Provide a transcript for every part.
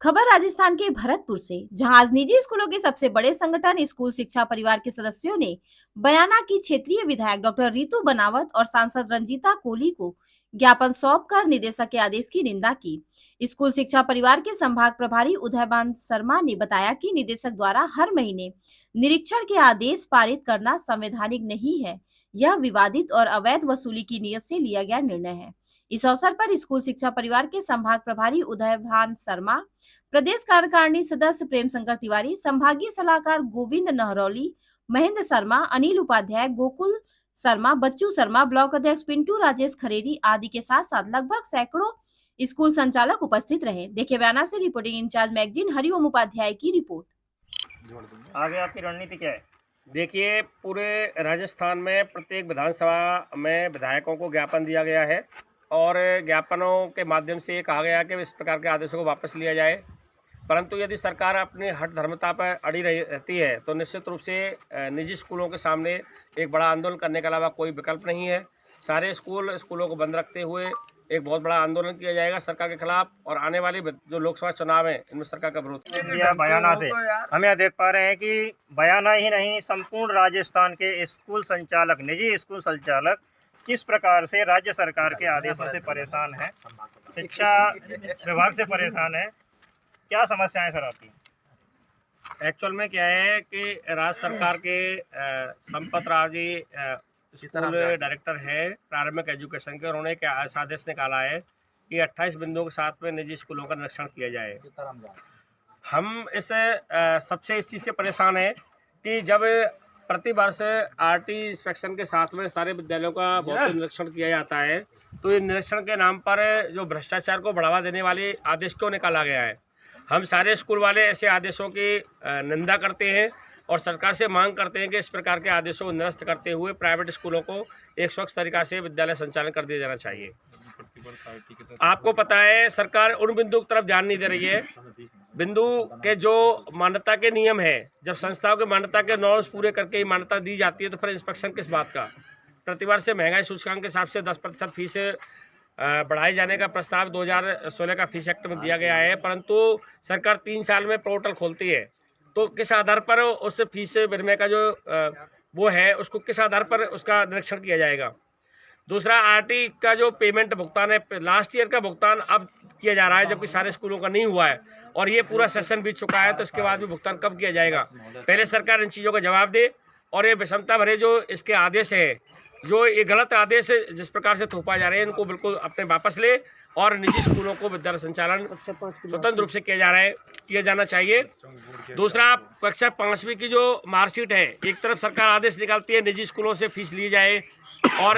खबर राजस्थान के भरतपुर से, जहां आज निजी स्कूलों के सबसे बड़े संगठन स्कूल शिक्षा परिवार के सदस्यों ने बयाना की क्षेत्रीय विधायक डॉक्टर रितु बनावत और सांसद रंजीता कोहली को ज्ञापन सौंपकर निदेशक के आदेश की निंदा की। स्कूल शिक्षा परिवार के संभाग प्रभारी उदयभान शर्मा ने बताया कि निदेशक द्वारा हर महीने निरीक्षण के आदेश पारित करना संवैधानिक नहीं है। यह विवादित और अवैध वसूली की नीयत से लिया गया निर्णय है। इस अवसर पर स्कूल शिक्षा परिवार के संभाग प्रभारी उदयभान शर्मा, प्रदेश कार्यकारिणी सदस्य प्रेम शंकर तिवारी, संभागीय सलाहकार गोविंद नहरौली, महेंद्र शर्मा, अनिल उपाध्याय, गोकुल शर्मा, बच्चू शर्मा, ब्लॉक अध्यक्ष पिंटू राजेश खरेरी आदि के साथ साथ लगभग सैकड़ों स्कूल संचालक उपस्थित रहे। देखिए बयाना से reporting incharge magazine Hariom Upadhyay की रिपोर्ट। आगे आपकी रणनीति क्या है? देखिए, पूरे राजस्थान में प्रत्येक विधानसभा में विधायकों को ज्ञापन दिया गया है और ज्ञापनों के माध्यम से ये कहा गया कि इस प्रकार के आदेशों को वापस लिया जाए। परंतु यदि सरकार अपनी हठ धर्मता पर अड़ी रहती है तो निश्चित रूप से निजी स्कूलों के सामने एक बड़ा आंदोलन करने के अलावा कोई विकल्प नहीं है। सारे स्कूलों को बंद रखते हुए एक बहुत बड़ा आंदोलन किया जाएगा सरकार के खिलाफ, और आने वाले जो लोकसभा चुनाव है इनमें सरकार का विरोध किया। बयाना से हम यह देख पा रहे हैं कि बयाना ही नहीं, संपूर्ण राजस्थान के स्कूल संचालक, निजी स्कूल संचालक किस प्रकार से राज्य सरकार के आदेशों से परेशान है, शिक्षा विभाग से परेशान है। क्या समस्याएं सर आपकी? एक्चुअल में क्या है कि राज्य सरकार के संपत राव जी स्कूल डायरेक्टर है प्रारंभिक एजुकेशन के, उन्होंने क्या आदेश निकाला है कि 28 बिंदुओं के साथ में निजी स्कूलों का निरीक्षण किया जाए। हम सबसे इस चीज़ से परेशान है कि जब प्रति वर्ष आरटी इंस्पेक्शन के साथ में सारे विद्यालयों का भौतिक निरीक्षण किया जाता है, तो ये निरीक्षण के नाम पर जो भ्रष्टाचार को बढ़ावा देने वाले आदेश क्यों निकाला गया है? हम सारे स्कूल वाले ऐसे आदेशों की निंदा करते हैं और सरकार से मांग करते हैं कि इस प्रकार के आदेशों को निरस्त करते हुए प्राइवेट स्कूलों को एक स्वच्छ तरीका से विद्यालय संचालन कर दिया जाना चाहिए। आपको पता है सरकार उन बिंदु की तरफ ध्यान नहीं दे रही है। बिंदु के जो मान्यता के नियम है, जब संस्थाओं के मान्यता के नॉर्म्स पूरे करके ही मान्यता दी जाती है तो फिर इंस्पेक्शन किस बात का? प्रतिवर्ष से महंगाई सूचकांक के हिसाब से 10% फीस बढ़ाए जाने का प्रस्ताव 2016 का फीस एक्ट में दिया गया है, परंतु सरकार 3 साल में पोर्टल खोलती है, तो किस आधार पर उस फीस विनिमय का जो वो है उसको किस आधार पर उसका निरीक्षण किया जाएगा? दूसरा, आरटी का जो पेमेंट भुगतान है, लास्ट ईयर का भुगतान अब किया जा रहा है जबकि सारे स्कूलों का नहीं हुआ है और ये पूरा सेशन बीत चुका है, तो इसके बाद भी भुगतान कब किया जाएगा? पहले सरकार इन चीज़ों का जवाब दे और ये विषमता भरे जो इसके आदेश है, जो ये गलत आदेश जिस प्रकार से थोपा जा रहे हैं, इनको बिल्कुल अपने वापस ले और निजी स्कूलों को विद्यालय संचालन स्वतंत्र रूप से किया जाना चाहिए। दूसरा, कक्षा 5वीं की जो मार्कशीट है, एक तरफ सरकार आदेश निकालती है निजी स्कूलों से फीस ली जाए और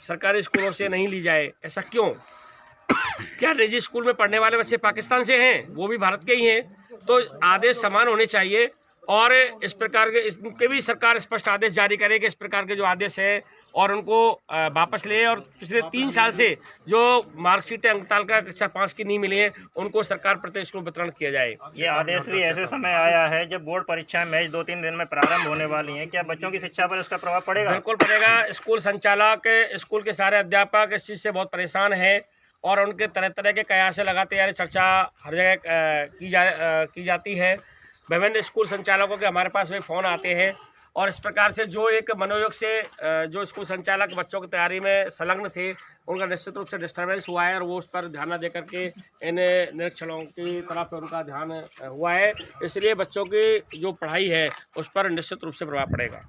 सरकारी स्कूलों से नहीं ली जाए, ऐसा क्यों? क्या निजी स्कूल में पढ़ने वाले बच्चे पाकिस्तान से हैं? वो भी भारत के ही हैं, तो आदेश समान होने चाहिए और इस प्रकार के इसके भी सरकार स्पष्ट आदेश जारी करे कि इस प्रकार के जो आदेश है और उनको वापस ले, और पिछले 3 साल से जो मार्कशीट अंकतालिका कक्षा 5 की नहीं मिली है उनको सरकार प्रत्येक स्कूल वितरण किया जाए। ये आदेश भी ऐसे समय आया है जब बोर्ड परीक्षाएं महज 2-3 दिन में प्रारंभ होने वाली हैं। क्या बच्चों की शिक्षा पर इसका प्रभाव पड़ेगा? बिल्कुल पड़ेगा। स्कूल संचालक, स्कूल के सारे अध्यापक इस चीज़ से बहुत परेशान है और उनके तरह तरह के कयास लगाते यार चर्चा हर जगह की जाती है। विभिन्न स्कूल संचालकों के हमारे पास में फ़ोन आते हैं और इस प्रकार से जो एक मनोयोग से जो स्कूल संचालक बच्चों की तैयारी में संलग्न थे, उनका निश्चित रूप से डिस्टर्बेंस हुआ है और वो उस पर ध्यान न दे करके इन निरीक्षणों की तरफ उनका ध्यान हुआ है। इसलिए बच्चों की जो पढ़ाई है उस पर निश्चित रूप से प्रभाव पड़ेगा।